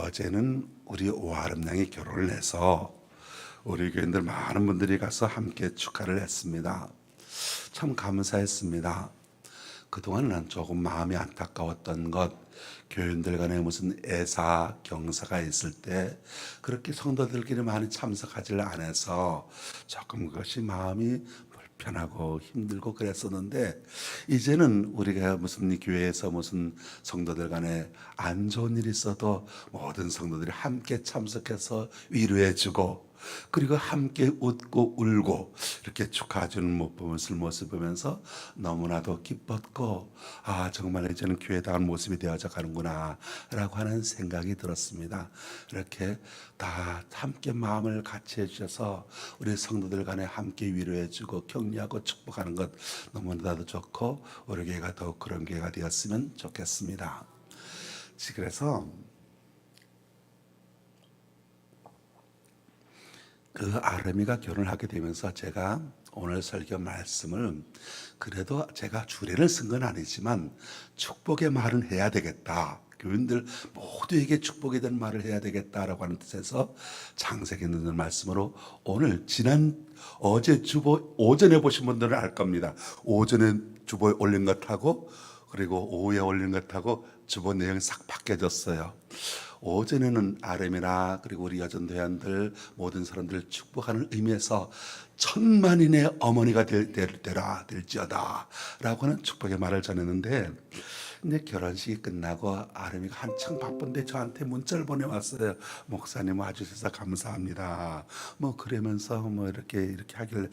어제는 우리 오아름 양이 결혼을 해서 우리 교인들 많은 분들이 가서 함께 축하를 했습니다. 참 감사했습니다. 그동안은 조금 마음이 안타까웠던 것, 교인들 간에 무슨 애사, 경사가 있을 때 그렇게 성도들끼리 많이 참석하지 않아서 조금 그것이 마음이 불편하고 힘들고 그랬었는데, 이제는 우리가 무슨 교회에서 무슨 성도들 간에 안 좋은 일이 있어도 모든 성도들이 함께 참석해서 위로해주고, 그리고 함께 웃고 울고 이렇게 축하해주는 모습을 보면서 너무나도 기뻤고, 정말 이제는 교회다운 모습이 되어져 가는구나 라고 하는 생각이 들었습니다. 이렇게 다 함께 마음을 같이 해주셔서 우리 성도들 간에 함께 위로해주고 격려하고 축복하는 것 너무나도 좋고, 우리 교회가 더욱 그런 교회가 되었으면 좋겠습니다. 그래서 그 아름이가 결혼을 하게 되면서 제가 오늘 설교 말씀을, 그래도 제가 주례를 쓴 건 아니지만 축복의 말은 해야 되겠다, 교인들 모두에게 축복이 되는 말을 해야 되겠다라고 하는 뜻에서 창세기 있는 말씀으로 오늘 어제 주보 오전에 보신 분들은 알 겁니다. 오전에 주보에 올린 것하고 그리고 오후에 올린 것하고 주보 내용이 싹 바뀌어졌어요. 오전에는 아름이나 그리고 우리 여전도연들 모든 사람들을 축복하는 의미에서 천만인의 어머니가 될지어다 라고 하는 축복의 말을 전했는데, 이제 결혼식이 끝나고 아름이가 한창 바쁜데 저한테 문자를 보내왔어요. 목사님 와주셔서 감사합니다. 그러면서 이렇게 하길래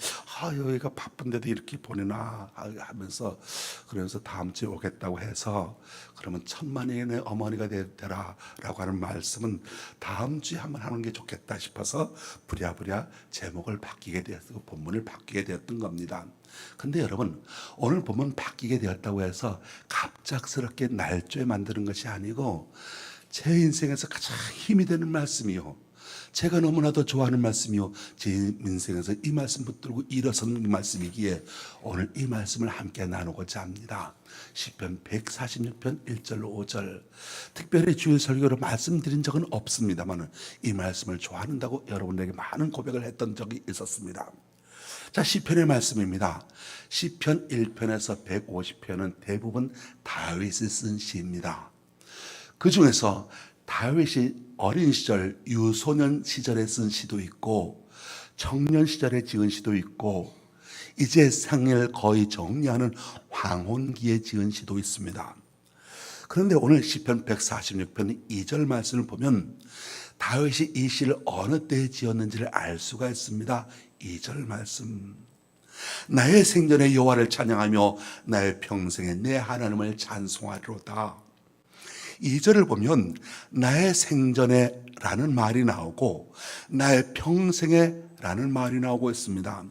여기가 바쁜데도 이렇게 보내나 하면서, 그러면서 다음 주에 오겠다고 해서, 그러면 천만인의 어머니가 되라 라고 하는 말씀은 다음 주에 한번 하는 게 좋겠다 싶어서 부랴부랴 제목을 바뀌게 되었고 본문을 바뀌게 되었던 겁니다. 근데 여러분, 오늘 본문 바뀌게 되었다고 해서 갑작스럽게 날조에 만드는 것이 아니고, 제 인생에서 가장 힘이 되는 말씀이요, 제가 너무나도 좋아하는 말씀이요, 제 인생에서 이 말씀 붙들고 일어서는 말씀이기에 오늘 이 말씀을 함께 나누고자 합니다. 시편 146편 1절 5절. 특별히 주일 설교로 말씀드린 적은 없습니다만 이 말씀을 좋아한다고 여러분에게 많은 고백을 했던 적이 있었습니다. 자, 시편의 말씀입니다. 시편 1편에서 150편은 대부분 다윗이 쓴 시입니다. 그 중에서 다윗이 어린 시절, 유소년 시절에 쓴 시도 있고, 청년 시절에 지은 시도 있고, 이제 생을 거의 정리하는 황혼기에 지은 시도 있습니다. 그런데 오늘 시편 146편 2절 말씀을 보면 다윗이 이 시를 어느 때에 지었는지를 알 수가 있습니다. 2절 말씀. 나의 생전에 여호와를 찬양하며 나의 평생에 내 하나님을 찬송하리로다. 2절을 보면 나의 생전에 라는 말이 나오고 나의 평생에 라는 말이 나오고 있습니다.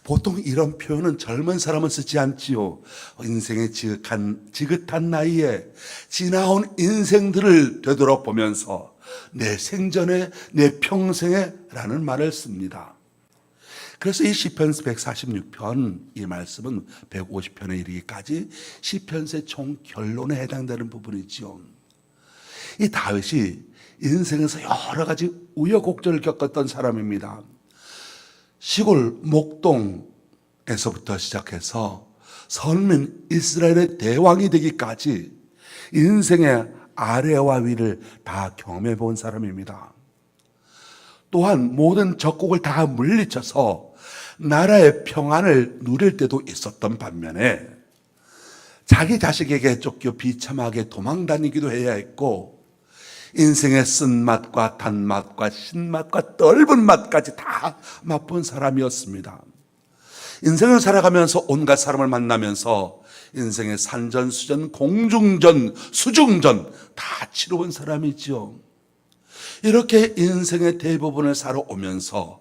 보통 이런 표현은 젊은 사람은 쓰지 않지요. 인생의 지긋한 나이에 지나온 인생들을 되돌아보면서 내 생전에 내 평생에 라는 말을 씁니다. 그래서 이 시편 146편 이 말씀은 150편에 이르기까지 시편의 총 결론에 해당되는 부분이지요. 이 다윗이 인생에서 여러 가지 우여곡절을 겪었던 사람입니다. 시골 목동에서부터 시작해서 선민 이스라엘의 대왕이 되기까지 인생의 아래와 위를 다 경험해 본 사람입니다. 또한 모든 적국을 다 물리쳐서 나라의 평안을 누릴 때도 있었던 반면에 자기 자식에게 쫓겨 비참하게 도망다니기도 해야 했고, 인생의 쓴맛과 단맛과 신맛과 떫은 맛까지 다 맛본 사람이었습니다. 인생을 살아가면서 온갖 사람을 만나면서 인생의 산전수전, 공중전, 수중전 다 치러온 사람이지요. 이렇게 인생의 대부분을 살아오면서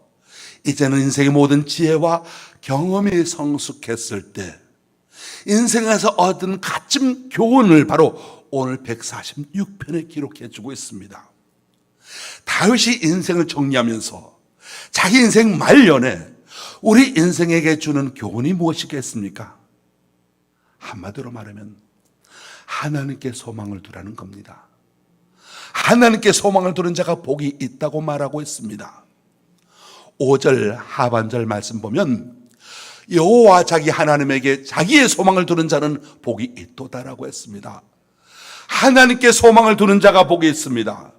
이제는 인생의 모든 지혜와 경험이 성숙했을 때 인생에서 얻은 값진 교훈을 바로 오늘 146편에 기록해 주고 있습니다. 다윗이 인생을 정리하면서 자기 인생 말년에 우리 인생에게 주는 교훈이 무엇이겠습니까? 한마디로 말하면 하나님께 소망을 두라는 겁니다. 하나님께 소망을 두는 자가 복이 있다고 말하고 있습니다. 5절 하반절 말씀 보면 여호와 자기 하나님에게 자기의 소망을 두는 자는 복이 있도다라고 했습니다. 하나님께 소망을 두는 자가 복이 있습니다.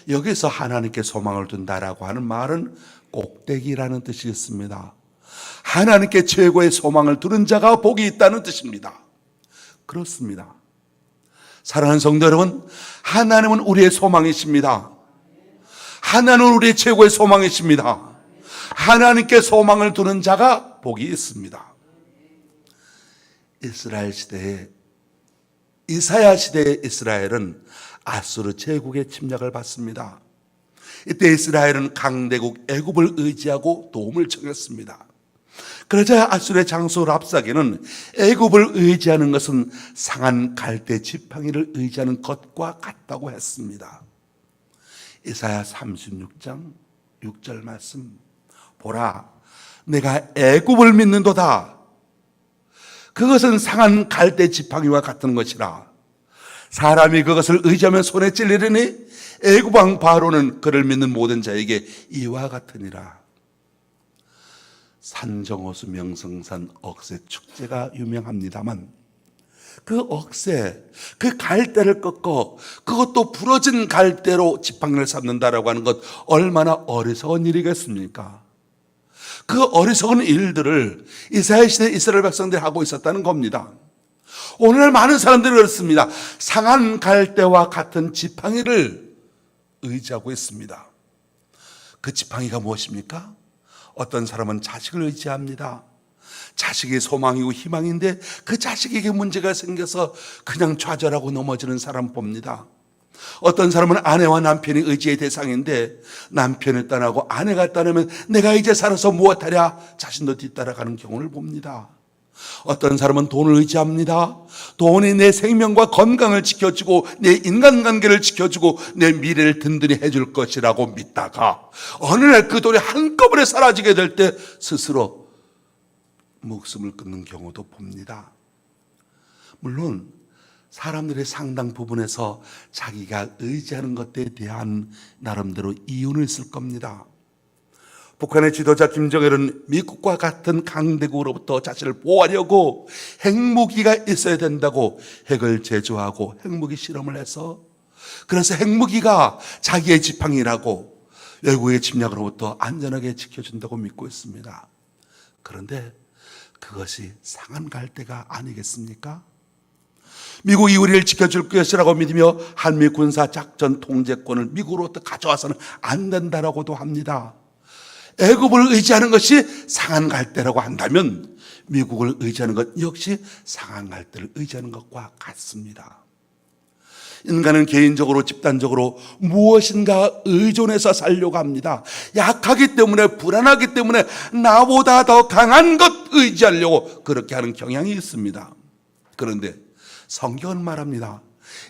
여기서 하나님께 소망을 둔다라고 하는 말은 꼭대기라는 뜻이 있습니다. 하나님께 최고의 소망을 두는 자가 복이 있다는 뜻입니다. 그렇습니다. 사랑하는 성도 여러분, 하나님은 우리의 소망이십니다. 하나님은 우리의 최고의 소망이십니다. 하나님께 소망을 두는 자가 복이 있습니다. 이스라엘 시대에, 이사야 시대의 이스라엘은 아수르 제국의 침략을 받습니다. 이때 이스라엘은 강대국 애굽을 의지하고 도움을 청했습니다. 그러자 아수르의 장수 랍사게는 애굽을 의지하는 것은 상한 갈대 지팡이를 의지하는 것과 같다고 했습니다. 이사야 36장 6절 말씀, 보라, 내가 애굽을 믿는도다. 그것은 상한 갈대 지팡이와 같은 것이라. 사람이 그것을 의지하면 손에 찔리려니 애굽 왕 바로는 그를 믿는 모든 자에게 이와 같으니라. 산정호수 명성산 억새 축제가 유명합니다만 그 억새, 그 갈대를 꺾어 그것도 부러진 갈대로 지팡이를 삼는다라고 하는 것 얼마나 어리석은 일이겠습니까? 그 어리석은 일들을 이스라엘 시대 이스라엘 백성들이 하고 있었다는 겁니다. 오늘날 많은 사람들이 그렇습니다. 상한 갈대와 같은 지팡이를 의지하고 있습니다. 그 지팡이가 무엇입니까? 어떤 사람은 자식을 의지합니다. 자식이 소망이고 희망인데 그 자식에게 문제가 생겨서 그냥 좌절하고 넘어지는 사람 봅니다. 어떤 사람은 아내와 남편이 의지의 대상인데 남편을 떠나고 아내가 떠나면 내가 이제 살아서 무엇하랴 자신도 뒤따라가는 경우를 봅니다. 어떤 사람은 돈을 의지합니다. 돈이 내 생명과 건강을 지켜주고 내 인간관계를 지켜주고 내 미래를 든든히 해줄 것이라고 믿다가 어느 날 그 돈이 한꺼번에 사라지게 될 때 스스로 목숨을 끊는 경우도 봅니다. 물론 사람들의 상당 부분에서 자기가 의지하는 것에 대한 나름대로 이유는 있을 겁니다. 북한의 지도자 김정일은 미국과 같은 강대국으로부터 자신을 보호하려고 핵무기가 있어야 된다고 핵을 제조하고 핵무기 실험을 해서 그래서 핵무기가 자기의 지팡이라고 외국의 침략으로부터 안전하게 지켜준다고 믿고 있습니다. 그런데 그것이 상한 갈대가 아니겠습니까? 미국이 우리를 지켜줄 것이라고 믿으며 한미 군사 작전 통제권을 미국으로부터 가져와서는 안 된다라고도 합니다. 애굽을 의지하는 것이 상한 갈대라고 한다면 미국을 의지하는 것 역시 상한 갈대를 의지하는 것과 같습니다. 인간은 개인적으로 집단적으로 무엇인가 의존해서 살려고 합니다. 약하기 때문에 불안하기 때문에 나보다 더 강한 것 의지하려고 그렇게 하는 경향이 있습니다. 그런데 성경은 말합니다.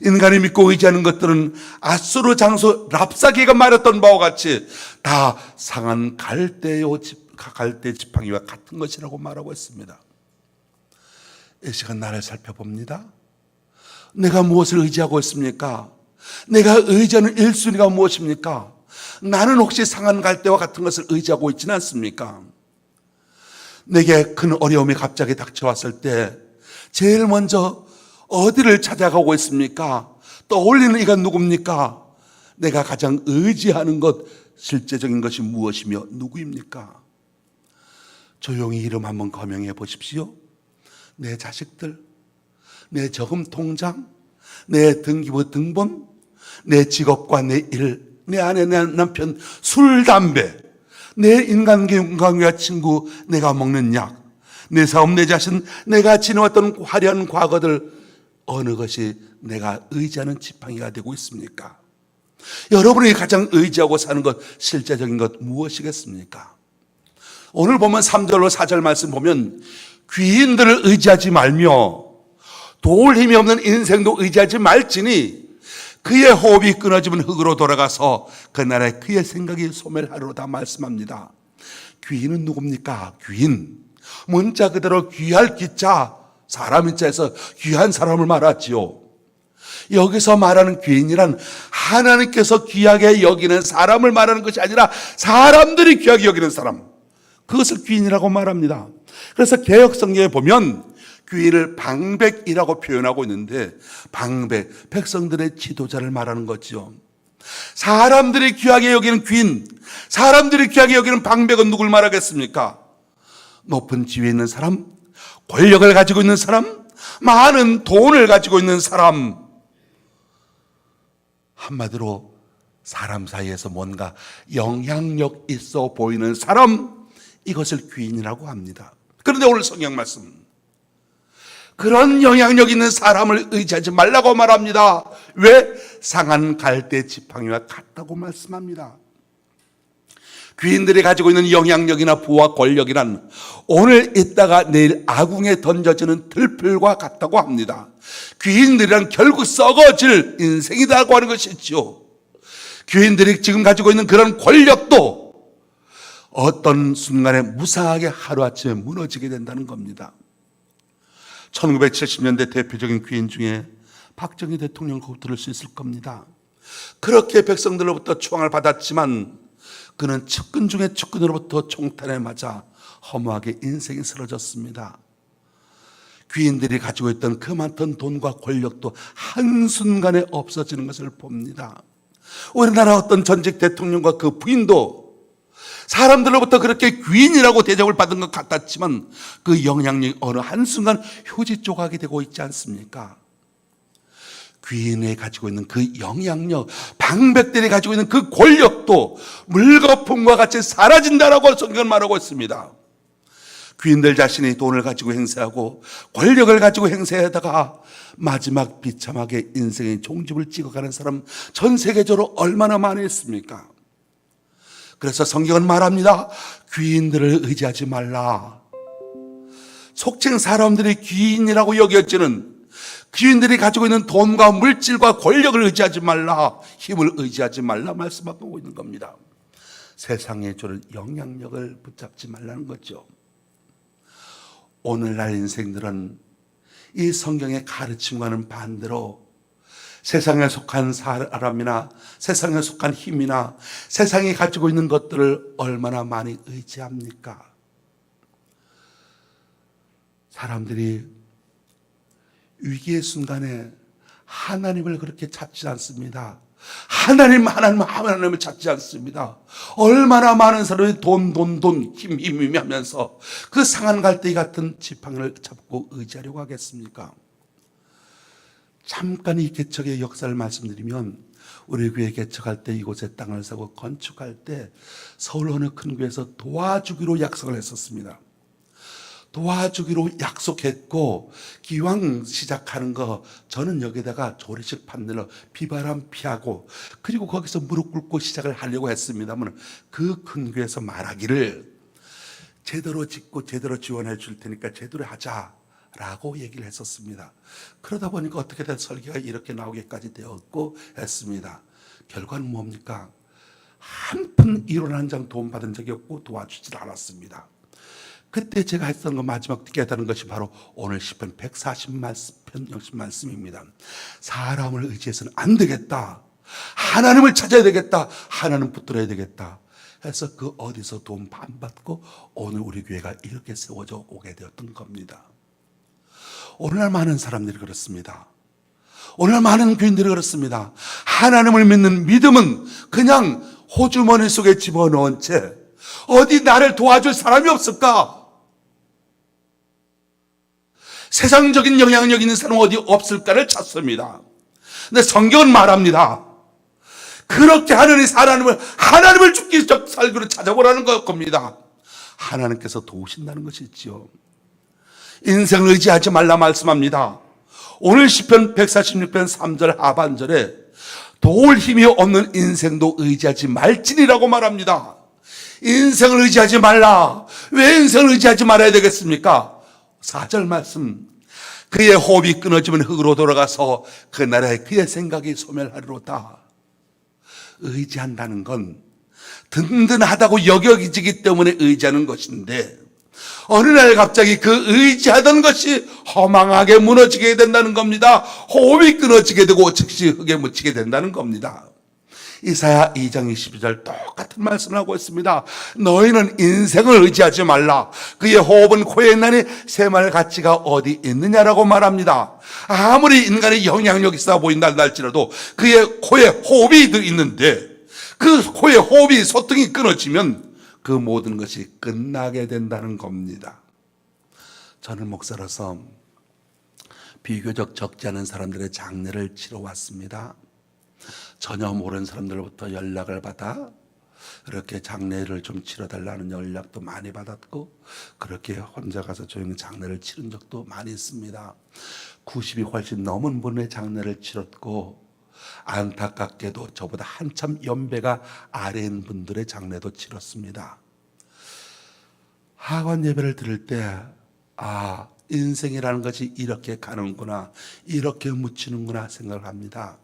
인간이 믿고 의지하는 것들은 아수르 장수 랍사게가 말했던 바와 같이 다 상한 갈대 지팡이와 같은 것이라고 말하고 있습니다. 이 시간 나를 살펴봅니다. 내가 무엇을 의지하고 있습니까? 내가 의지하는 1순위가 무엇입니까? 나는 혹시 상한 갈대와 같은 것을 의지하고 있지는 않습니까? 내게 큰 어려움이 갑자기 닥쳐왔을 때 제일 먼저 어디를 찾아가고 있습니까? 떠올리는 이가 누굽니까? 내가 가장 의지하는 것, 실제적인 것이 무엇이며 누구입니까? 조용히 이름 한번 거명해 보십시오. 내 자식들, 내 저금 통장, 내 등기부 등본, 내 직업과 내 일, 내 아내, 내 남편, 술, 담배, 내 인간관계와 친구, 내가 먹는 약, 내 사업, 내 자신, 내가 지내왔던 화려한 과거들, 어느 것이 내가 의지하는 지팡이가 되고 있습니까? 여러분이 가장 의지하고 사는 것, 실제적인 것 무엇이겠습니까? 오늘 보면 3절로 4절 말씀 보면 귀인들을 의지하지 말며 도울 힘이 없는 인생도 의지하지 말지니 그의 호흡이 끊어지면 흙으로 돌아가서 그날에 그의 생각이 소멸하리로다 말씀합니다. 귀인은 누굽니까? 귀인, 문자 그대로 귀할 귀자, 사람 인자에서 귀한 사람을 말하지요. 여기서 말하는 귀인이란 하나님께서 귀하게 여기는 사람을 말하는 것이 아니라 사람들이 귀하게 여기는 사람, 그것을 귀인이라고 말합니다. 그래서 개역성경에 보면 귀인을 방백이라고 표현하고 있는데, 방백, 백성들의 지도자를 말하는 거죠. 사람들이 귀하게 여기는 귀인, 사람들이 귀하게 여기는 방백은 누굴 말하겠습니까? 높은 지위에 있는 사람, 권력을 가지고 있는 사람, 많은 돈을 가지고 있는 사람, 한마디로 사람 사이에서 뭔가 영향력 있어 보이는 사람, 이것을 귀인이라고 합니다. 그런데 오늘 성경 말씀, 그런 영향력 있는 사람을 의지하지 말라고 말합니다. 왜? 상한 갈대 지팡이와 같다고 말씀합니다. 귀인들이 가지고 있는 영향력이나 부와 권력이란 오늘 있다가 내일 아궁에 던져지는 들풀과 같다고 합니다. 귀인들이란 결국 썩어질 인생이라고 하는 것이죠. 귀인들이 지금 가지고 있는 그런 권력도 어떤 순간에 무상하게 하루아침에 무너지게 된다는 겁니다. 1970년대 대표적인 귀인 중에 박정희 대통령을 꼭 들을 수 있을 겁니다. 그렇게 백성들로부터 초항을 받았지만 그는 측근 중에 측근으로부터 총탄에 맞아 허무하게 인생이 쓰러졌습니다. 귀인들이 가지고 있던 그 많던 돈과 권력도 한순간에 없어지는 것을 봅니다. 우리나라 어떤 전직 대통령과 그 부인도 사람들로부터 그렇게 귀인이라고 대접을 받은 것 같았지만 그 영향력이 어느 한순간 휴지 조각이 되고 있지 않습니까? 귀인이 가지고 있는 그 영향력, 방백들이 가지고 있는 그 권력도 물거품과 같이 사라진다라고 성경은 말하고 있습니다. 귀인들 자신이 돈을 가지고 행세하고 권력을 가지고 행세하다가 마지막 비참하게 인생의 종집을 찍어가는 사람 전 세계적으로 얼마나 많이 있습니까? 그래서 성경은 말합니다. 귀인들을 의지하지 말라. 속칭 사람들이 귀인이라고 여겨지는 귀인들이 가지고 있는 돈과 물질과 권력을 의지하지 말라, 힘을 의지하지 말라 말씀하고 있는 겁니다. 세상에 주는 영향력을 붙잡지 말라는 거죠. 오늘날 인생들은 이 성경의 가르침과는 반대로 세상에 속한 사람이나 세상에 속한 힘이나 세상이 가지고 있는 것들을 얼마나 많이 의지합니까? 사람들이 위기의 순간에 하나님을 그렇게 찾지 않습니다. 하나님을 찾지 않습니다. 얼마나 많은 사람이 돈, 힘 하면서 그 상한 갈대기 같은 지팡이를 잡고 의지하려고 하겠습니까? 잠깐 이 개척의 역사를 말씀드리면, 우리 교회 개척할 때 이곳에 땅을 사고 건축할 때 서울 어느 큰 교회에서 도와주기로 약속을 했었습니다. 도와주기로 약속했고, 기왕 시작하는 거 저는 여기다가 조리식 판넬로 비바람 피하고 그리고 거기서 무릎 꿇고 시작을 하려고 했습니다만, 그 큰 교회에서 말하기를 제대로 짓고 제대로 지원해 줄 테니까 제대로 하자라고 얘기를 했었습니다. 그러다 보니까 어떻게든 설계가 이렇게 나오기까지 되었고 했습니다. 결과는 뭡니까? 한 푼 1원 한 장 돈 받은 적이 없고 도와주질 않았습니다. 그때 제가 했던 거 마지막 깨달은 것이 바로 오늘 시편 140편 말씀입니다. 사람을 의지해서는 안 되겠다. 하나님을 찾아야 되겠다. 하나님 붙들어야 되겠다. 해서 그 어디서 돈 반 받고 오늘 우리 교회가 이렇게 세워져 오게 되었던 겁니다. 오늘날 많은 사람들이 그렇습니다. 오늘 많은 교인들이 그렇습니다. 하나님을 믿는 믿음은 그냥 호주머니 속에 집어넣은 채 어디 나를 도와줄 사람이 없을까? 세상적인 영향력 있는 사람 어디 없을까를 찾습니다. 근데 성경은 말합니다. 그렇게 하느니 하나님을 죽기 전 살기로 찾아보라는 겁니다. 하나님께서 도우신다는 것이지요. 인생을 의지하지 말라 말씀합니다. 오늘 시편 146편 3절 하반절에 도울 힘이 없는 인생도 의지하지 말지니라고 말합니다. 인생을 의지하지 말라. 왜 인생을 의지하지 말아야 되겠습니까? 4절 말씀, 그의 호흡이 끊어지면 흙으로 돌아가서 그날에 그의 생각이 소멸하리로다. 의지한다는 건 든든하다고 여겨지기 때문에 의지하는 것인데, 어느 날 갑자기 그 의지하던 것이 허망하게 무너지게 된다는 겁니다. 호흡이 끊어지게 되고 즉시 흙에 묻히게 된다는 겁니다. 이사야 2장 22절 똑같은 말씀을 하고 있습니다. 너희는 인생을 의지하지 말라. 그의 호흡은 코에 있나니 새말 가치가 어디 있느냐라고 말합니다. 아무리 인간의 영향력이 있어 보인다 할지라도 그의 코에 호흡이 있는데 그 코에 호흡이 소통이 끊어지면 그 모든 것이 끝나게 된다는 겁니다. 저는 목사로서 비교적 적지 않은 사람들의 장례를 치러 왔습니다. 전혀 모르는 사람들로부터 연락을 받아 이렇게 장례를 좀 치러달라는 연락도 많이 받았고, 그렇게 혼자 가서 조용히 장례를 치른 적도 많이 있습니다. 90이 훨씬 넘은 분의 장례를 치렀고, 안타깝게도 저보다 한참 연배가 아래인 분들의 장례도 치렀습니다. 하관 예배를 들을 때 인생이라는 것이 이렇게 가는구나, 이렇게 묻히는구나 생각을 합니다.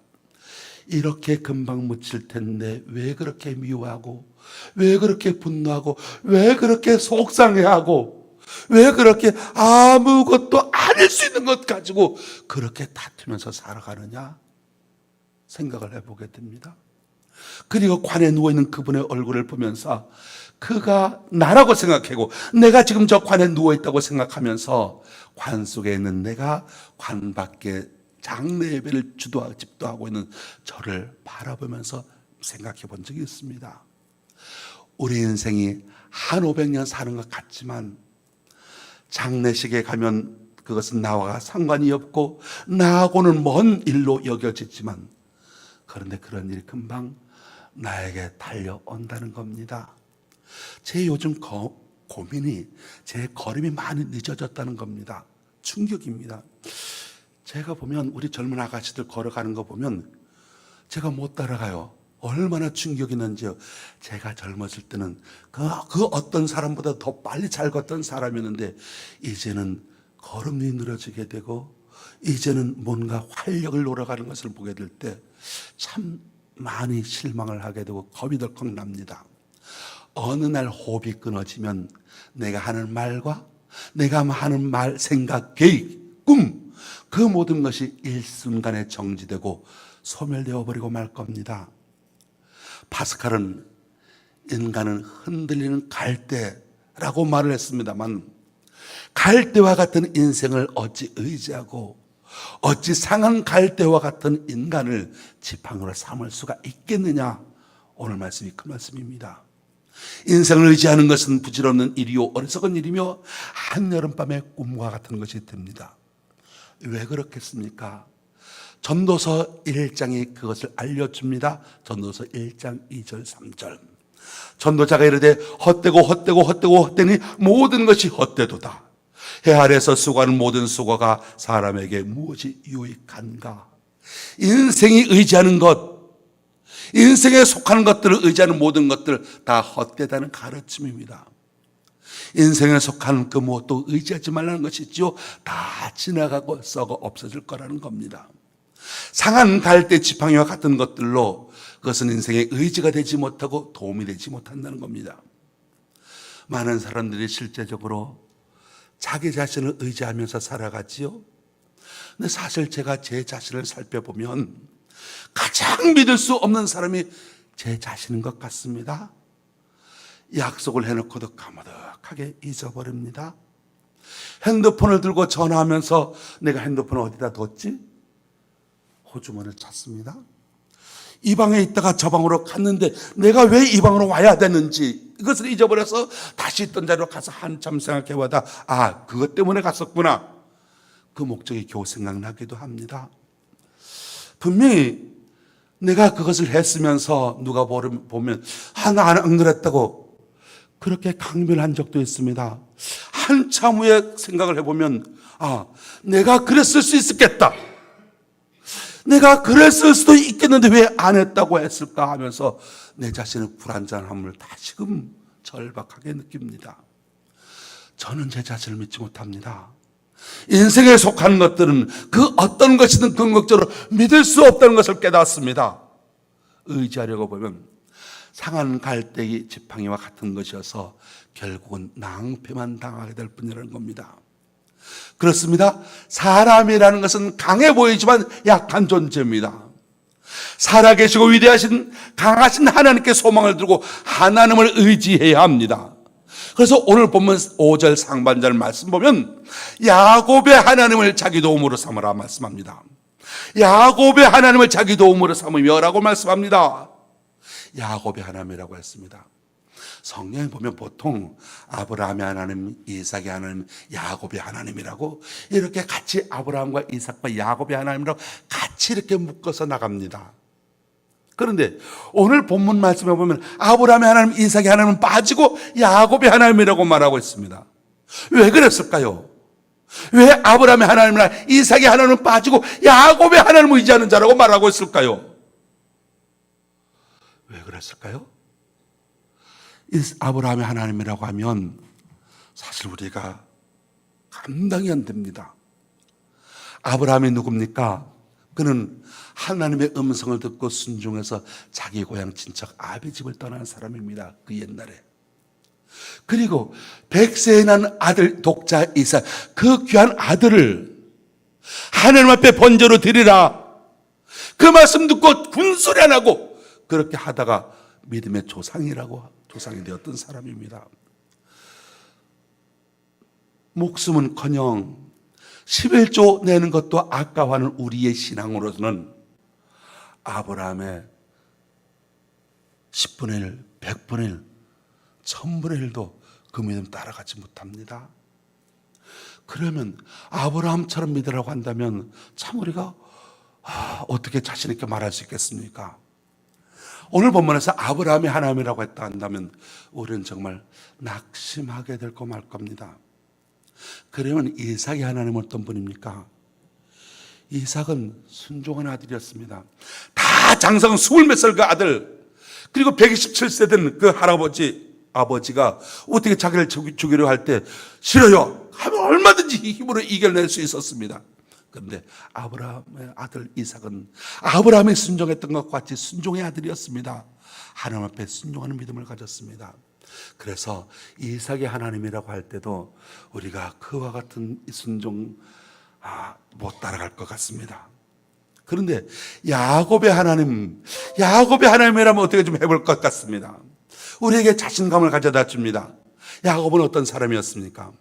이렇게 금방 묻힐 텐데 왜 그렇게 미워하고, 왜 그렇게 분노하고, 왜 그렇게 속상해하고, 왜 그렇게 아무것도 아닐 수 있는 것 가지고 그렇게 다투면서 살아가느냐 생각을 해보게 됩니다. 그리고 관에 누워있는 그분의 얼굴을 보면서 그가 나라고 생각하고 내가 지금 저 관에 누워있다고 생각하면서 관 속에 있는 내가 관 밖에 장례 예배를 집도하고 있는 저를 바라보면서 생각해 본 적이 있습니다. 우리 인생이 한 500년 사는 것 같지만 장례식에 가면 그것은 나와 상관이 없고 나하고는 먼 일로 여겨지지만, 그런데 그런 일이 금방 나에게 달려온다는 겁니다. 제 요즘 고민이 제 걸음이 많이 늦어졌다는 겁니다. 충격입니다. 제가 보면 우리 젊은 아가씨들 걸어가는 거 보면 제가 못 따라가요. 얼마나 충격이 있는지요. 제가 젊었을 때는 그 어떤 사람보다 더 빨리 잘 걷던 사람이었는데 이제는 걸음이 늘어지게 되고 이제는 뭔가 활력을 놀아가는 것을 보게 될 때 참 많이 실망을 하게 되고 겁이 덜컥 납니다. 어느 날 호흡이 끊어지면 내가 하는 말과 내가 하는 말, 생각, 계획, 꿈, 그 모든 것이 일순간에 정지되고 소멸되어 버리고 말 겁니다. 파스칼은 인간은 흔들리는 갈대라고 말을 했습니다만, 갈대와 같은 인생을 어찌 의지하고 어찌 상한 갈대와 같은 인간을 지팡이로 삼을 수가 있겠느냐. 오늘 말씀이 그 말씀입니다. 인생을 의지하는 것은 부질없는 일이요 어리석은 일이며 한여름밤의 꿈과 같은 것이 됩니다. 왜 그렇겠습니까? 전도서 1장이 그것을 알려줍니다. 전도서 1장 2절 3절. 전도자가 이르되 헛되니 모든 것이 헛되도다. 해 아래서 수고하는 모든 수고가 사람에게 무엇이 유익한가. 인생이 의지하는 것, 인생에 속하는 것들을 의지하는 모든 것들 다 헛되다는 가르침입니다. 인생에 속한 그 무엇도 의지하지 말라는 것이지요. 다 지나가고 썩어 없어질 거라는 겁니다. 상한 갈대 지팡이와 같은 것들로 그것은 인생의 의지가 되지 못하고 도움이 되지 못한다는 겁니다. 많은 사람들이 실제적으로 자기 자신을 의지하면서 살아가지요. 근데 사실 제가 제 자신을 살펴보면 가장 믿을 수 없는 사람이 제 자신인 것 같습니다. 약속을 해놓고도 까마득하게 잊어버립니다. 핸드폰을 들고 전화하면서 내가 핸드폰을 어디다 뒀지? 호주머니를 찾습니다. 이 방에 있다가 저 방으로 갔는데 내가 왜 이 방으로 와야 되는지 이것을 잊어버려서 다시 있던 자리로 가서 한참 생각해보다 그것 때문에 갔었구나. 그 목적이 겨우 생각나기도 합니다. 분명히 내가 그것을 했으면서 누가 보면 나 안 그랬다고 그렇게 강변한 적도 있습니다. 한참 후에 생각을 해보면 내가 그랬을 수 있었겠다. 내가 그랬을 수도 있겠는데 왜 안 했다고 했을까 하면서 내 자신의 불안전함을 다시금 절박하게 느낍니다. 저는 제 자신을 믿지 못합니다. 인생에 속한 것들은 그 어떤 것이든 궁극적으로 믿을 수 없다는 것을 깨닫습니다. 의지하려고 보면 상한 갈대기 지팡이와 같은 것이어서 결국은 낭패만 당하게 될 뿐이라는 겁니다. 그렇습니다. 사람이라는 것은 강해 보이지만 약한 존재입니다. 살아계시고 위대하신 강하신 하나님께 소망을 두고 하나님을 의지해야 합니다. 그래서 오늘 본문 5절 상반절 말씀 보면 야곱의 하나님을 자기 도움으로 삼으라 말씀합니다. 야곱의 하나님을 자기 도움으로 삼으며라고 말씀합니다. 야곱의 하나님이라고 했습니다. 성경에 보면 보통 아브라함의 하나님, 이삭의 하나님, 야곱의 하나님이라고 이렇게 같이 아브라함과 이삭과 야곱의 하나님이라고 같이 이렇게 묶어서 나갑니다. 그런데 오늘 본문 말씀에 보면 아브라함의 하나님, 이삭의 하나님은 빠지고 야곱의 하나님이라고 말하고 있습니다. 왜 그랬을까요? 왜 아브라함의 하나님이나 이삭의 하나님은 빠지고 야곱의 하나님을 의지하는 자라고 말하고 있을까요? 왜 그랬을까요? 아브라함의 하나님이라고 하면 사실 우리가 감당이 안 됩니다. 아브라함이 누굽니까? 그는 하나님의 음성을 듣고 순종해서 자기 고향 친척 아비 집을 떠난 사람입니다. 그 옛날에. 그리고 100세에 난 아들 독자 이삭, 그 귀한 아들을 하나님 앞에 번제로 드리라, 그 말씀 듣고 군소리 안 하고 그렇게 하다가 믿음의 조상이 되었던 사람입니다. 목숨은커녕 11조 내는 것도 아까워하는 우리의 신앙으로서는 아브라함의 10분의 1, 100분의 1, 1000분의 1도 그 믿음 따라가지 못합니다. 그러면 아브라함처럼 믿으라고 한다면 참 우리가 어떻게 자신 있게 말할 수 있겠습니까? 오늘 본문에서 아브라함이 하나님이라고 했다 한다면 우리는 정말 낙심하게 될 거 말 겁니다. 그러면 이삭이 하나님 어떤 분입니까? 이삭은 순종한 아들이었습니다. 다 장성 20몇 살 그 아들, 그리고 127세 된 그 아버지가 어떻게 자기를 죽이려 할 때 싫어요 하면 얼마든지 힘으로 이겨낼 수 있었습니다. 그런데 아브라함의 아들 이삭은 아브라함이 순종했던 것과 같이 순종의 아들이었습니다. 하나님 앞에 순종하는 믿음을 가졌습니다. 그래서 이삭의 하나님이라고 할 때도 우리가 그와 같은 순종 못 따라갈 것 같습니다. 그런데 야곱의 하나님이라면 어떻게 좀 해볼 것 같습니다. 우리에게 자신감을 가져다 줍니다. 야곱은 어떤 사람이었습니까?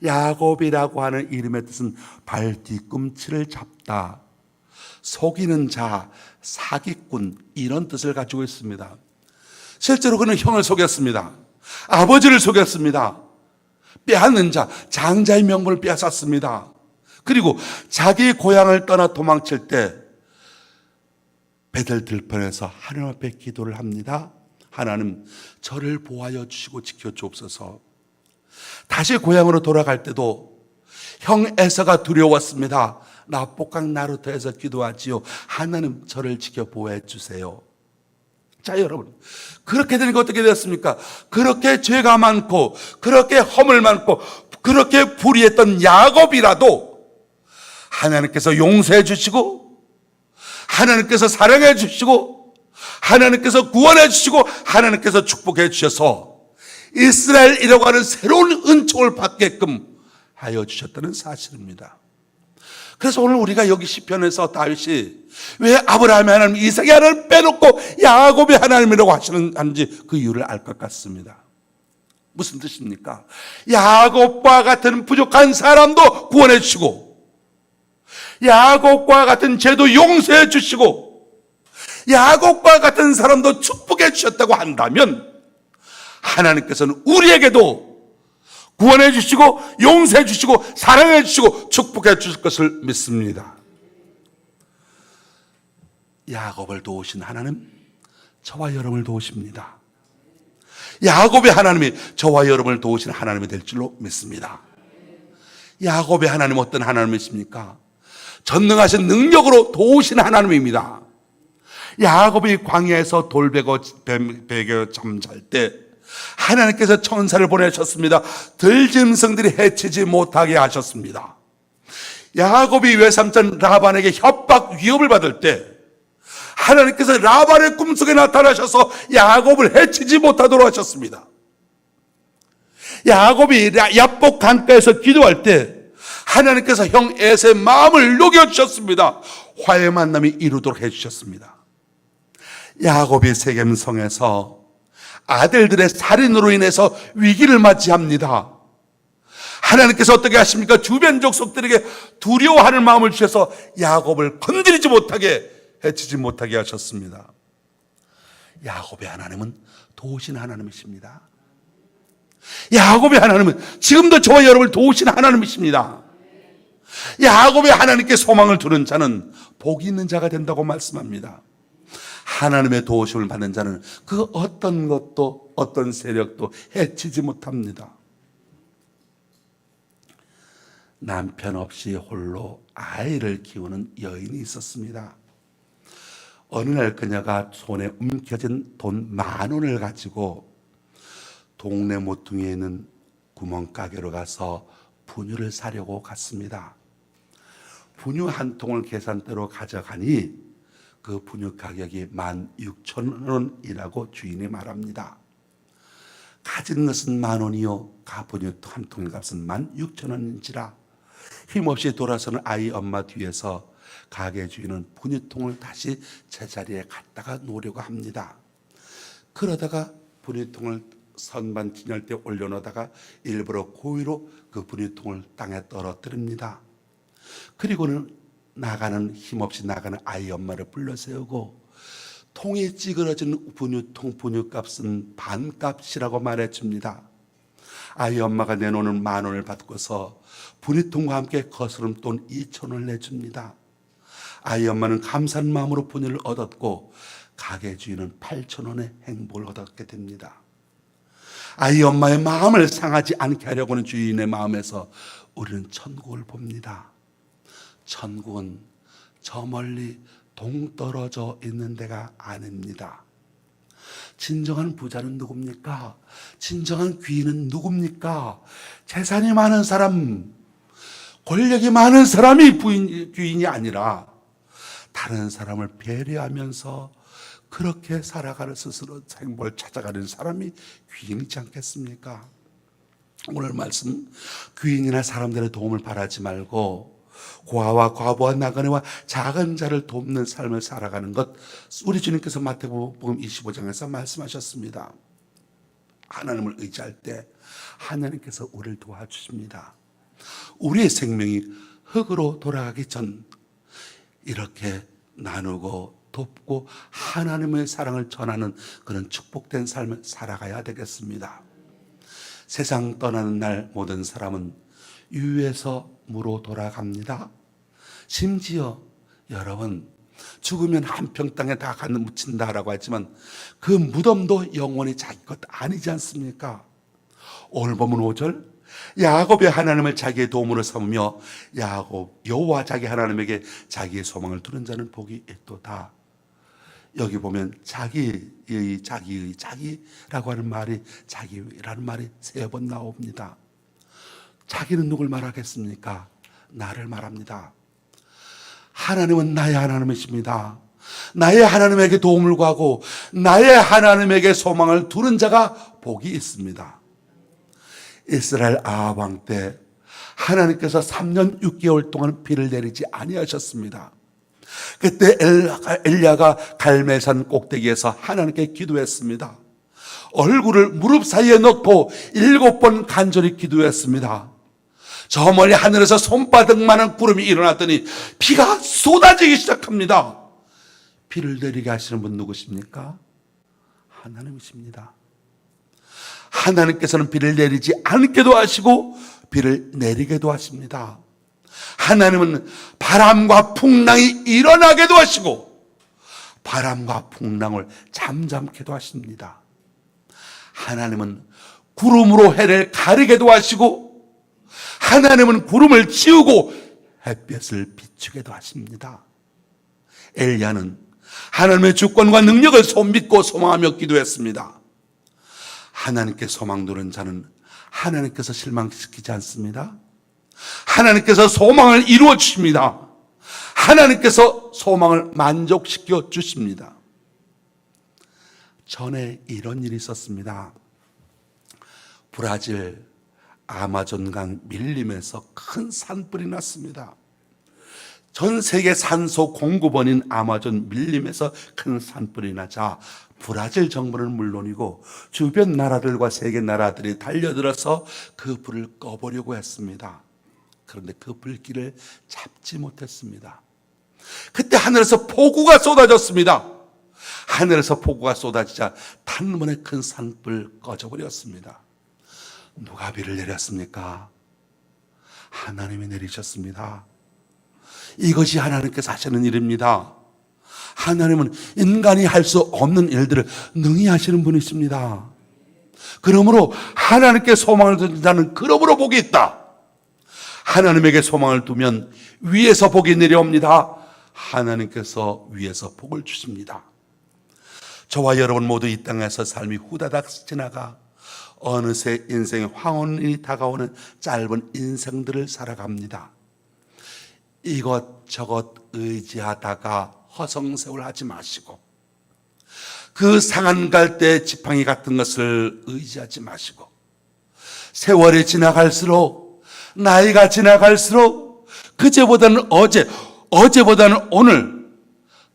야곱이라고 하는 이름의 뜻은 발 뒤꿈치를 잡다, 속이는 자, 사기꾼, 이런 뜻을 가지고 있습니다. 실제로 그는 형을 속였습니다. 아버지를 속였습니다. 빼앗는 자, 장자의 명분을 빼앗았습니다. 그리고 자기 고향을 떠나 도망칠 때 베델 들판에서 하나님 앞에 기도를 합니다. 하나님, 저를 보호하여 주시고 지켜 주옵소서. 다시 고향으로 돌아갈 때도 형 에서가 두려웠습니다. 나복강 나루터에서 기도하지요. 하나님, 저를 지켜 보호해 주세요. 자, 여러분, 그렇게 되니까 어떻게 되었습니까? 그렇게 죄가 많고 그렇게 허물 많고 그렇게 불의했던 야곱이라도 하나님께서 용서해 주시고 하나님께서 사랑해 주시고 하나님께서 구원해 주시고 하나님께서 축복해 주셔서 이스라엘이라고 하는 새로운 은총을 받게끔 하여 주셨다는 사실입니다. 그래서 오늘 우리가 여기 시편에서 다윗이 왜 아브라함의 하나님, 이삭의 하나님을 빼놓고 야곱의 하나님이라고 하시는지 그 이유를 알 것 같습니다. 무슨 뜻입니까? 야곱과 같은 부족한 사람도 구원해 주시고 야곱과 같은 죄도 용서해 주시고 야곱과 같은 사람도 축복해 주셨다고 한다면 하나님께서는 우리에게도 구원해 주시고 용서해 주시고 사랑해 주시고 축복해 주실 것을 믿습니다. 야곱을 도우신 하나님, 저와 여러분을 도우십니다. 야곱의 하나님이 저와 여러분을 도우시는 하나님이 될 줄로 믿습니다. 야곱의 하나님 어떤 하나님이십니까? 전능하신 능력으로 도우시는 하나님입니다. 야곱이 광야에서 돌베고 베겨 잠잘 때 하나님께서 천사를 보내셨습니다. 들짐승들이 해치지 못하게 하셨습니다. 야곱이 외삼촌 라반에게 협박 위협을 받을 때 하나님께서 라반의 꿈속에 나타나셔서 야곱을 해치지 못하도록 하셨습니다. 야곱이 야복 강가에서 기도할 때 하나님께서 형 에서의 마음을 녹여주셨습니다. 화해 만남이 이루도록 해주셨습니다. 야곱이 세겜성에서 아들들의 살인으로 인해서 위기를 맞이합니다. 하나님께서 어떻게 하십니까? 주변 족속들에게 두려워하는 마음을 주셔서 야곱을 건드리지 못하게, 해치지 못하게 하셨습니다. 야곱의 하나님은 도우신 하나님이십니다. 야곱의 하나님은 지금도 저와 여러분을 도우신 하나님이십니다. 야곱의 하나님께 소망을 두는 자는 복이 있는 자가 된다고 말씀합니다. 하나님의 도우심을 받는 자는 그 어떤 것도 어떤 세력도 해치지 못합니다. 남편 없이 홀로 아이를 키우는 여인이 있었습니다. 어느 날 그녀가 손에 움켜진 돈 10,000원을 가지고 동네 모퉁이에 있는 구멍가게로 가서 분유를 사려고 갔습니다. 분유 한 통을 계산대로 가져가니 그 분유 가격이 16,000원이라고 주인이 말합니다. 가진 것은 10,000원이요 가분유 한 통의 값은 16,000원인지라 힘없이 돌아서는 아이 엄마 뒤에서 가게 주인은 분유통을 다시 제자리에 갖다가 놓으려고 합니다. 그러다가 분유통을 선반 진열대에 올려놓다가 일부러 고의로 그 분유통을 땅에 떨어뜨립니다. 그리고는 힘없이 나가는 아이 엄마를 불러세우고 통이 찌그러진 분유통 분유값은 반값이라고 말해줍니다. 아이 엄마가 내놓는 10,000원을 받고서 분유통과 함께 거스름 돈 2,000원을 내줍니다. 아이 엄마는 감사한 마음으로 분유를 얻었고 가게 주인은 8,000원의 행복을 얻게 됩니다. 아이 엄마의 마음을 상하지 않게 하려고 하는 주인의 마음에서 우리는 천국을 봅니다. 천국은 저 멀리 동떨어져 있는 데가 아닙니다. 진정한 부자는 누굽니까? 진정한 귀인은 누굽니까? 재산이 많은 사람, 권력이 많은 사람이 귀인이 아니라 다른 사람을 배려하면서 그렇게 살아가는 스스로 행복을 찾아가는 사람이 귀인이지 않겠습니까? 오늘 말씀, 귀인이나 사람들의 도움을 바라지 말고 고아와 과부와 나그네와 작은 자를 돕는 삶을 살아가는 것, 우리 주님께서 마태복음 25장에서 말씀하셨습니다. 하나님을 의지할 때 하나님께서 우리를 도와주십니다. 우리의 생명이 흙으로 돌아가기 전 이렇게 나누고 돕고 하나님의 사랑을 전하는 그런 축복된 삶을 살아가야 되겠습니다. 세상 떠나는 날 모든 사람은 유에서 무로 돌아갑니다. 심지어 여러분, 죽으면 한평 땅에 다 묻힌다라고 하지만 그 무덤도 영원히 자기 것 아니지 않습니까? 오늘 본문 5절, 야곱의 하나님을 자기의 도움으로 삼으며 여호와 자기 하나님에게 자기의 소망을 두는 자는 복이 있도다. 여기 보면 자기라고 하는 말이, 자기라는 말이 3번 나옵니다. 자기는 누굴 말하겠습니까? 나를 말합니다. 하나님은 나의 하나님이십니다. 나의 하나님에게 도움을 구하고 나의 하나님에게 소망을 두는 자가 복이 있습니다. 이스라엘 아합 왕 때 하나님께서 3년 6개월 동안 비를 내리지 아니하셨습니다. 그때 엘리야가 갈멜산 꼭대기에서 하나님께 기도했습니다. 얼굴을 무릎 사이에 넣고 7번 간절히 기도했습니다. 저 멀리 하늘에서 손바닥만한 구름이 일어났더니 비가 쏟아지기 시작합니다. 비를 내리게 하시는 분 누구십니까? 하나님이십니다. 하나님께서는 비를 내리지 않게도 하시고 비를 내리게도 하십니다. 하나님은 바람과 풍랑이 일어나게도 하시고 바람과 풍랑을 잠잠케도 하십니다. 하나님은 구름으로 해를 가리게도 하시고 하나님은 구름을 치우고 햇볕을 비추게도 하십니다. 엘리야는 하나님의 주권과 능력을 믿고 소망하며 기도했습니다. 하나님께 소망 두는 자는 하나님께서 실망시키지 않습니다. 하나님께서 소망을 이루어 주십니다. 하나님께서 소망을 만족시켜 주십니다. 전에 이런 일이 있었습니다. 브라질 아마존강 밀림에서 큰 산불이 났습니다. 전 세계 산소 공급원인 아마존 밀림에서 큰 산불이 나자 브라질 정부는 물론이고 주변 나라들과 세계 나라들이 달려들어서 그 불을 꺼보려고 했습니다. 그런데 그 불길을 잡지 못했습니다. 그때 하늘에서 폭우가 쏟아졌습니다. 하늘에서 폭우가 쏟아지자 단번에 큰 산불 꺼져버렸습니다. 누가 비를 내렸습니까? 하나님이 내리셨습니다. 이것이 하나님께서 하시는 일입니다. 하나님은 인간이 할 수 없는 일들을 능히 하시는 분이십니다. 그러므로 하나님께 소망을 두는 자는 그러므로 복이 있다. 하나님에게 소망을 두면 위에서 복이 내려옵니다. 하나님께서 위에서 복을 주십니다. 저와 여러분 모두 이 땅에서 삶이 후다닥 지나가 어느새 인생의 황혼이 다가오는 짧은 인생들을 살아갑니다. 이것저것 의지하다가 허송세월하지 마시고 그 상한 갈 때 지팡이 같은 것을 의지하지 마시고 세월이 지나갈수록 나이가 지나갈수록 그제보다는 어제보다는 오늘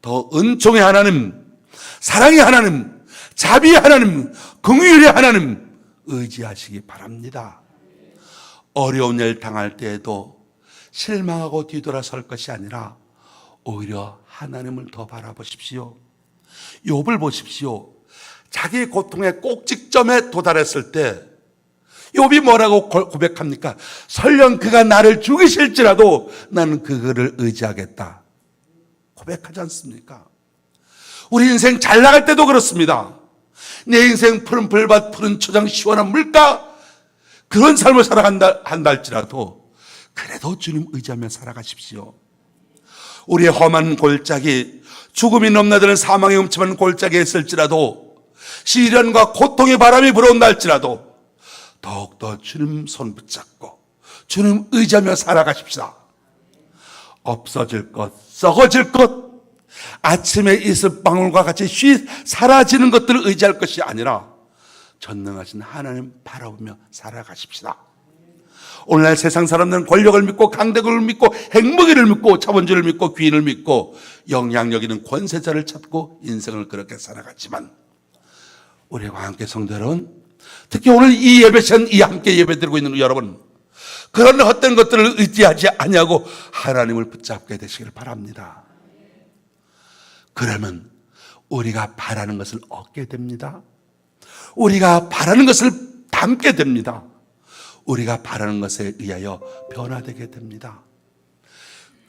더 은총의 하나님, 사랑의 하나님, 자비의 하나님, 긍휼의 하나님 의지하시기 바랍니다. 어려운 일 당할 때에도 실망하고 뒤돌아설 것이 아니라 오히려 하나님을 더 바라보십시오. 욥을 보십시오. 자기의 고통의 꼭지점에 도달했을 때 욥이 뭐라고 고백합니까? 설령 그가 나를 죽이실지라도 나는 그거를 의지하겠다 고백하지 않습니까? 우리 인생 잘 나갈 때도 그렇습니다. 내 인생 푸른 풀밭 푸른 초장 시원한 물가 그런 삶을 살아간다 할지라도 그래도 주님 의지하며 살아가십시오. 우리의 험한 골짜기, 죽음이 넘나드는 사망의 음침한 골짜기에 있을지라도 시련과 고통의 바람이 불어온다 할지라도 더욱더 주님 손 붙잡고 주님 의지하며 살아가십시다. 없어질 것, 썩어질 것, 아침에 이슬방울과 같이 사라지는 것들을 의지할 것이 아니라 전능하신 하나님 바라보며 살아가십시다. 오늘날 세상 사람들은 권력을 믿고 강대국을 믿고 행복을 믿고 자본주의를 믿고 귀인을 믿고 영향력 있는 권세자를 찾고 인생을 그렇게 살아갔지만 우리와 함께 성도 여러분, 특히 오늘 이 예배 시간 이 함께 예배드리고 있는 여러분, 그런 헛된 것들을 의지하지 아니하고 하나님을 붙잡게 되시길 바랍니다. 그러면 우리가 바라는 것을 얻게 됩니다. 우리가 바라는 것을 담게 됩니다. 우리가 바라는 것에 의하여 변화되게 됩니다.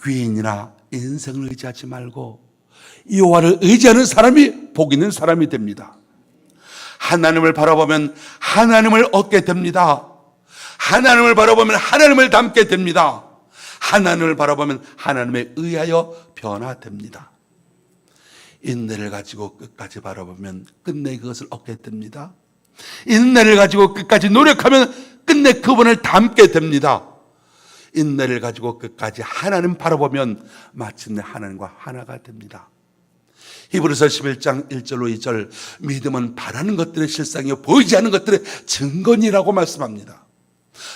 귀인이나 인생을 의지하지 말고 여호와를 의지하는 사람이 복 있는 사람이 됩니다. 하나님을 바라보면 하나님을 얻게 됩니다. 하나님을 바라보면 하나님을 닮게 됩니다. 하나님을 바라보면 하나님에 의하여 변화됩니다. 인내를 가지고 끝까지 바라보면 끝내 그것을 얻게 됩니다. 인내를 가지고 끝까지 노력하면 끝내 그분을 닮게 됩니다. 인내를 가지고 끝까지 하나님 바라보면 마침내 하나님과 하나가 됩니다. 히브리서 11장 1절로 2절, 믿음은 바라는 것들의 실상이요 보이지 않는 것들의 증거니라고 말씀합니다.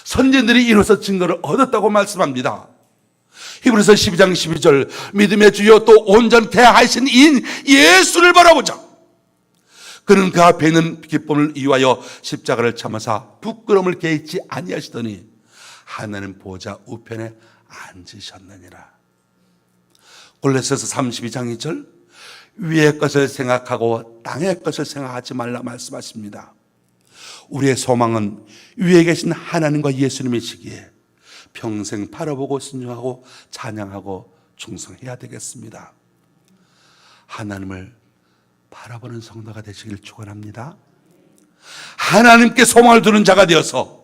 선진들이 이로써 증거를 얻었다고 말씀합니다. 히브리서 12장 12절, 믿음의 주요 또 온전케 하신 이인 예수를 바라보자. 그는 그 앞에 있는 기쁨을 이유하여 십자가를 참으사 부끄러움을 개의치 아니하시더니 하나님 보좌 우편에 앉으셨느니라. 골로새서 32장 2절, 위의 것을 생각하고 땅의 것을 생각하지 말라 말씀하십니다. 우리의 소망은 위에 계신 하나님과 예수님이시기에 평생 바라보고 순종하고 찬양하고 충성해야 되겠습니다. 하나님을 바라보는 성도가 되시길 축원합니다. 하나님께 소망을 두는 자가 되어서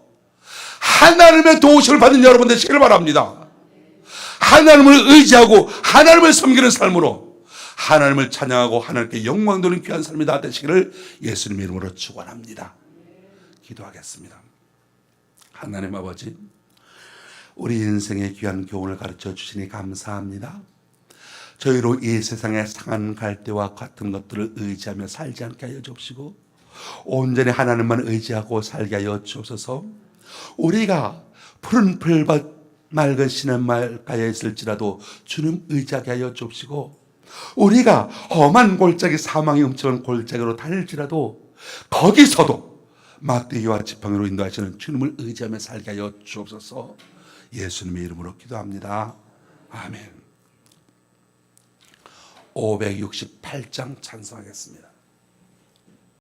하나님의 도우심을 받는 여러분 되시길 바랍니다. 하나님을 의지하고 하나님을 섬기는 삶으로 하나님을 찬양하고 하나님께 영광 돌리는 귀한 삶이 다 되시기를 예수님의 이름으로 축원합니다. 기도하겠습니다. 하나님 아버지, 우리 인생의 귀한 교훈을 가르쳐 주시니 감사합니다. 저희로 이 세상의 상한 갈대와 같은 것들을 의지하며 살지 않게 하여 주옵시고 온전히 하나님만 의지하고 살게 하여 주옵소서. 우리가 푸른 풀밭 맑은 시냇말가에 있을지라도 주님 의지하게 하여 주옵시고 우리가 험한 골짜기 사망의 음침한 골짜기로 다닐지라도 거기서도 막대기와 지팡이로 인도하시는 주님을 의지하며 살게 하여 주옵소서. 예수님의 이름으로 기도합니다. 아멘. 568장 찬송하겠습니다.